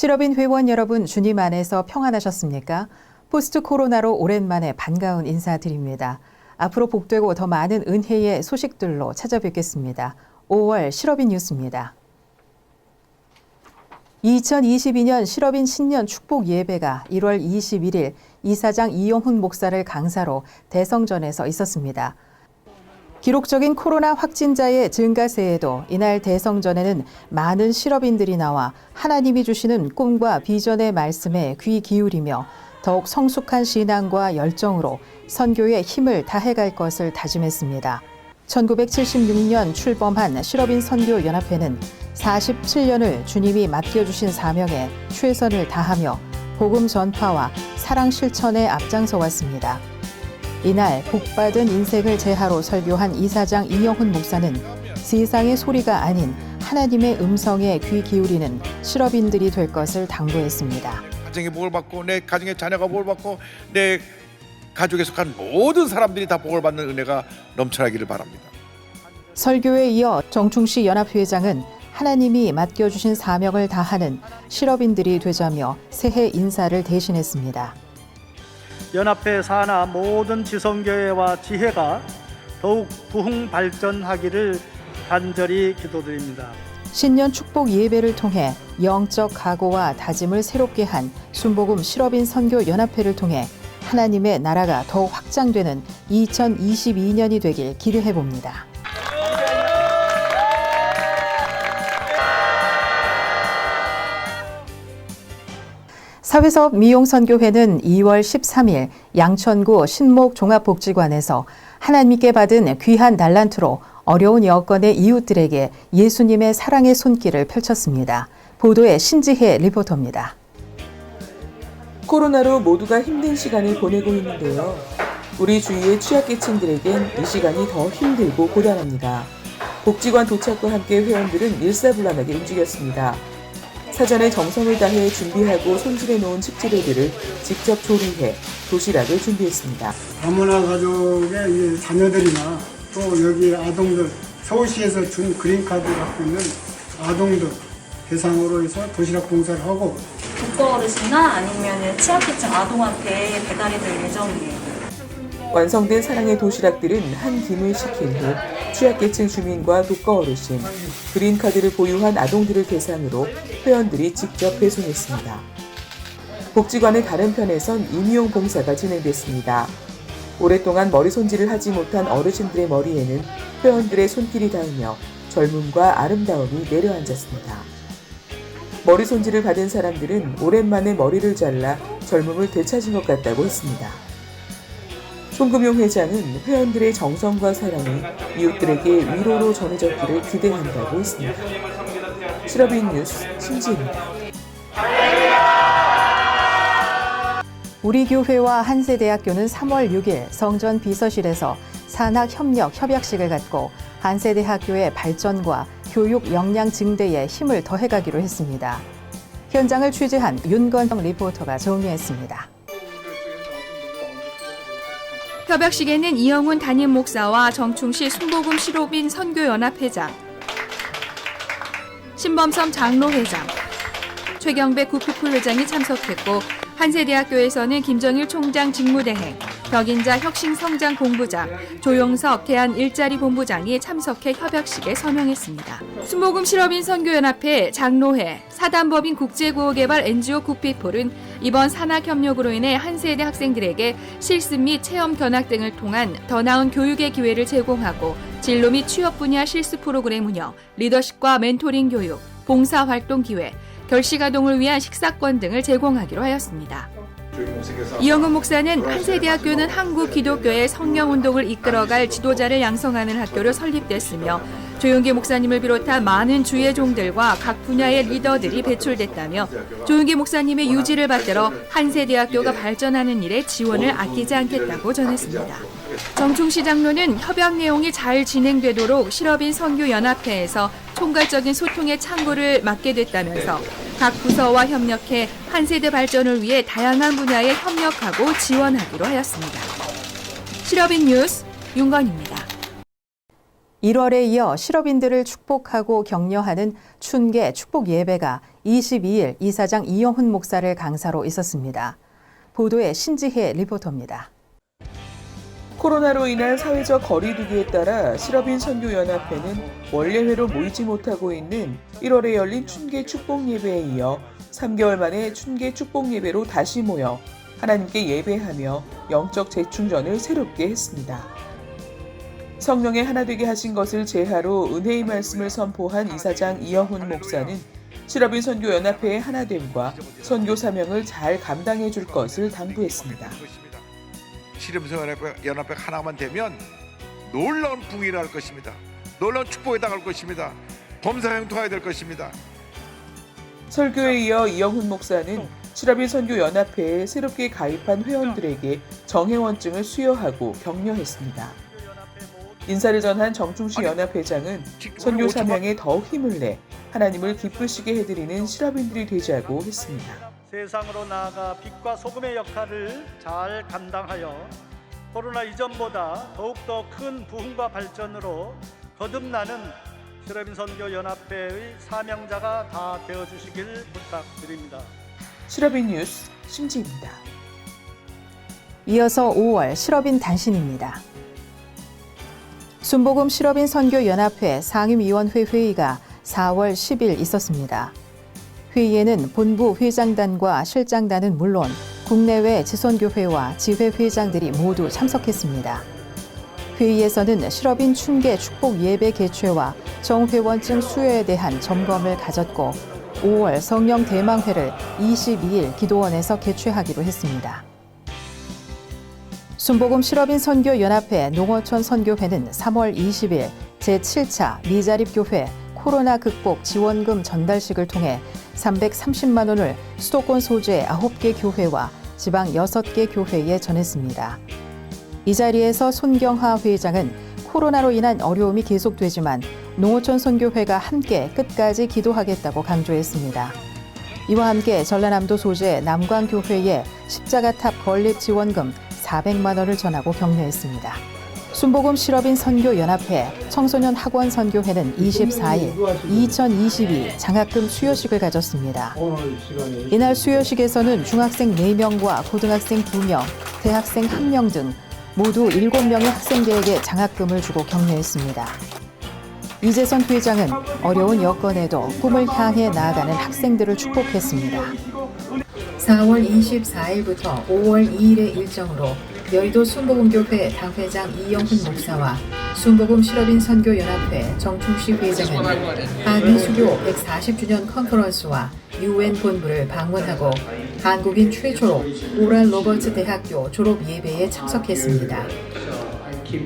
실업인 회원 여러분, 주님 안에서 평안하셨습니까? 포스트 코로나로 오랜만에 반가운 인사드립니다. 앞으로 복되고 더 많은 은혜의 소식들로 찾아뵙겠습니다. 5월 실업인 뉴스입니다. 2022년 실업인 신년 축복 예배가 1월 21일 이사장 이용훈 목사를 강사로 대성전에서 있었습니다. 기록적인 코로나 확진자의 증가세에도 이날 대성전에는 많은 실업인들이 나와 하나님이 주시는 꿈과 비전의 말씀에 귀 기울이며 더욱 성숙한 신앙과 열정으로 선교에 힘을 다해갈 것을 다짐했습니다. 1976년 출범한 실업인 선교연합회는 47년을 주님이 맡겨주신 사명에 최선을 다하며 복음 전파와 사랑 실천에 앞장서 왔습니다. 이날 복받은 인생을 제하로 설교한 이사장 이영훈 목사는 세상의 소리가 아닌 하나님의 음성에 귀 기울이는 실업인들이 될 것을 당부했습니다. 가정의 복을 받고 내 가정의 자녀가 복을 받고 내 가족에 속한 모든 사람들이 다 복을 받는 은혜가 넘쳐나기를 바랍니다. 설교에 이어 정충시 연합회장은 하나님이 맡겨주신 사명을 다하는 실업인들이 되자며 새해 인사를 대신했습니다. 연합회 산하 모든 지성교회와 지회가 더욱 부흥 발전하기를 간절히 기도드립니다. 신년 축복 예배를 통해 영적 각오와 다짐을 새롭게 한 순복음 실업인 선교 연합회를 통해 하나님의 나라가 더욱 확장되는 2022년이 되길 기대해 봅니다. 사회사업 미용선교회는 2월 13일 양천구 신목종합복지관에서 하나님께 받은 귀한 달란트로 어려운 여건의 이웃들에게 예수님의 사랑의 손길을 펼쳤습니다. 보도에 신지혜 리포터입니다. 코로나로 모두가 힘든 시간을 보내고 있는데요. 우리 주위의 취약계층들에겐 이 시간이 더 힘들고 고단합니다. 복지관 도착과 함께 회원들은 일사불란하게 움직였습니다. 사전에 정성을 다해 준비하고 손질해 놓은 식재료들을 직접 조리해 도시락을 준비했습니다. 다문화 가족의 자녀들이나 또 여기 아동들, 서울시에서 준 그린카드 갖고 있는 아동들 대상으로 해서 도시락 봉사를 하고 독거 어르신이나 아니면 취약계층 아동한테 배달이 될 예정이에요. 완성된 사랑의 도시락들은 한 김을 식힌 후 취약계층 주민과 독거 어르신, 그린카드를 보유한 아동들을 대상으로 회원들이 직접 배송했습니다. 복지관의 다른 편에선 임용 봉사가 진행됐습니다. 오랫동안 머리 손질을 하지 못한 어르신들의 머리에는 회원들의 손길이 닿으며 젊음과 아름다움이 내려앉았습니다. 머리 손질을 받은 사람들은 오랜만에 머리를 잘라 젊음을 되찾은 것 같다고 했습니다. 송금용 회장은 회원들의 정성과 사랑이 이웃들에게 위로로 전해졌기를 기대한다고 했습니다. 실업인 뉴스 신지입니다. 우리 교회와 한세대학교는 3월 6일 성전 비서실에서 산학협력 협약식을 갖고 한세대학교의 발전과 교육 역량 증대에 힘을 더해가기로 했습니다. 현장을 취재한 윤건영 리포터가 정리했습니다. 협약식에는 이영훈 담임 목사와 정충시 순복음 실업인 선교연합회장, 신범섬 장로회장, 최경배 구피풀 회장이 참석했고 한세대학교에서는 김정일 총장 직무대행, 벽인자 혁신성장본부장, 조용석 대한일자리본부장이 참석해 협약식에 서명했습니다. 순복음 실업인 선교연합회, 장로회, 사단법인 국제구호개발 NGO 구피폴은 이번 산학협력으로 인해 한세대 학생들에게 실습 및 체험 견학 등을 통한 더 나은 교육의 기회를 제공하고 진로 및 취업 분야 실습 프로그램 운영, 리더십과 멘토링 교육, 봉사활동 기회, 결식아동을 위한 식사권 등을 제공하기로 하였습니다. 이영훈 목사는 한세대학교는 한국 기독교의 성령운동을 이끌어갈 지도자를 양성하는 학교로 설립됐으며 조용기 목사님을 비롯한 많은 주의 종들과 각 분야의 리더들이 배출됐다며 조용기 목사님의 유지를 받들어 한세대학교가 발전하는 일에 지원을 아끼지 않겠다고 전했습니다. 정충시 장로는 협약 내용이 잘 진행되도록 실업인 선교연합회에서 총괄적인 소통의 창구를 맡게 됐다면서 각 부서와 협력해 한세대 발전을 위해 다양한 분야에 협력하고 지원하기로 하였습니다. 실업인 뉴스 윤건입니다. 1월에 이어 실업인들을 축복하고 격려하는 춘계 축복 예배가 22일 이사장 이영훈 목사를 강사로 있었습니다. 보도에 신지혜 리포터입니다. 코로나로 인한 사회적 거리두기에 따라 실업인 선교연합회는 원래회로 모이지 못하고 있는 1월에 열린 춘계 축복 예배에 이어 3개월 만에 춘계 축복 예배로 다시 모여 하나님께 예배하며 영적 재충전을 새롭게 했습니다. 성령의 하나 되게 하신 것을 제하로 은혜의 말씀을 선포한 이사장 이영훈 목사는 실업인 선교연합회의 하나됨과 선교 사명을 잘 감당해 줄 것을 당부했습니다. 실업인연합회 하나만 되면 놀라운 붕이라 할 것입니다. 놀라운 축복에 당할 것입니다. 범사형통하게 될 것입니다. 설교에 이어 이영훈 목사는 실업인 선교연합회에 새롭게 가입한 회원들에게 정회원증을 수여하고 격려했습니다. 인사를 전한 정충식 연합회장은 선교 사명에 더욱 힘을 내 하나님을 기쁘시게 해드리는 실업인들이 되자고 했습니다. 세상으로 나아가 빛과 소금의 역할을 잘 감당하여 코로나 이전보다 더욱더 큰 부흥과 발전으로 거듭나는 실업인 선교연합회의 사명자가 다 되어주시길 부탁드립니다. 실업인 뉴스 심지입니다. 이어서 5월 실업인 단신입니다. 순복음 실업인 선교연합회 상임위원회 회의가 4월 10일 있었습니다. 회의에는 본부 회장단과 실장단은 물론 국내외 지선교회와 지회회장들이 모두 참석했습니다. 회의에서는 실업인 춘계 축복 예배 개최와 정회원증 수여에 대한 점검을 가졌고 5월 성령 대망회를 22일 기도원에서 개최하기로 했습니다. 순복음 실업인 선교연합회 농어촌 선교회는 3월 20일 제7차 미자립교회 코로나 극복 지원금 전달식을 통해 330만 원을 수도권 소재 9개 교회와 지방 6개 교회에 전했습니다. 이 자리에서 손경하 회장은 코로나로 인한 어려움이 계속되지만 농어촌 선교회가 함께 끝까지 기도하겠다고 강조했습니다. 이와 함께 전라남도 소재 남광교회에 십자가탑 건립 지원금 400만 원을 전하고 격려했습니다. 순복음 실업인 선교연합회 청소년 학원 선교회는 24일 2022 장학금 수여식을 가졌습니다. 이날 수여식에서는 중학생 4명과 고등학생 2명, 대학생 1명 등 모두 7명의 학생들에게 장학금을 주고 격려했습니다. 이재선 회장은 어려운 여건에도 꿈을 향해 나아가는 학생들을 축복했습니다. 4월 24일부터 5월 2일의 일정으로 여의도 순복음교회 당회장 이영훈 목사와 순복음 실업인 선교연합회 정충식 회장은 한미 수교 140주년 컨퍼런스와 UN 본부를 방문하고 한국인 최초로 오랄 로버츠 대학교 졸업 예배에 참석했습니다.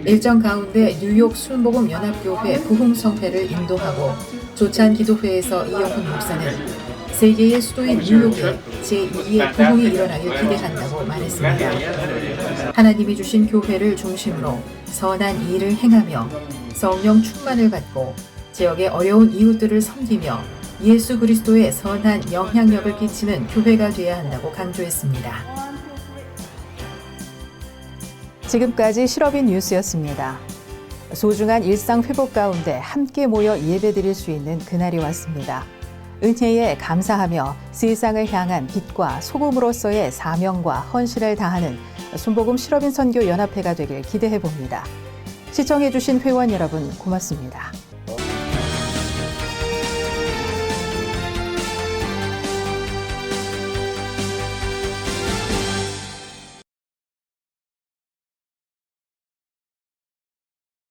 일정 가운데 뉴욕 순복음 연합교회 부흥성회를 인도하고 조찬 기도회에서 이영훈 목사는 세계의 수도인 뉴욕에 제2의 부흥이 일어나길 기대한다고 말했습니다. 하나님이 주신 교회를 중심으로 선한 일을 행하며 성령 충만을 받고 지역의 어려운 이웃들을 섬기며 예수 그리스도의 선한 영향력을 끼치는 교회가 되어야 한다고 강조했습니다. 지금까지 실업인 뉴스였습니다. 소중한 일상 회복 가운데 함께 모여 예배드릴 수 있는 그날이 왔습니다. 은혜에 감사하며 세상을 향한 빛과 소금으로서의 사명과 헌신을 다하는 순복음 실업인 선교연합회가 되길 기대해 봅니다. 시청해 주신 회원 여러분 고맙습니다.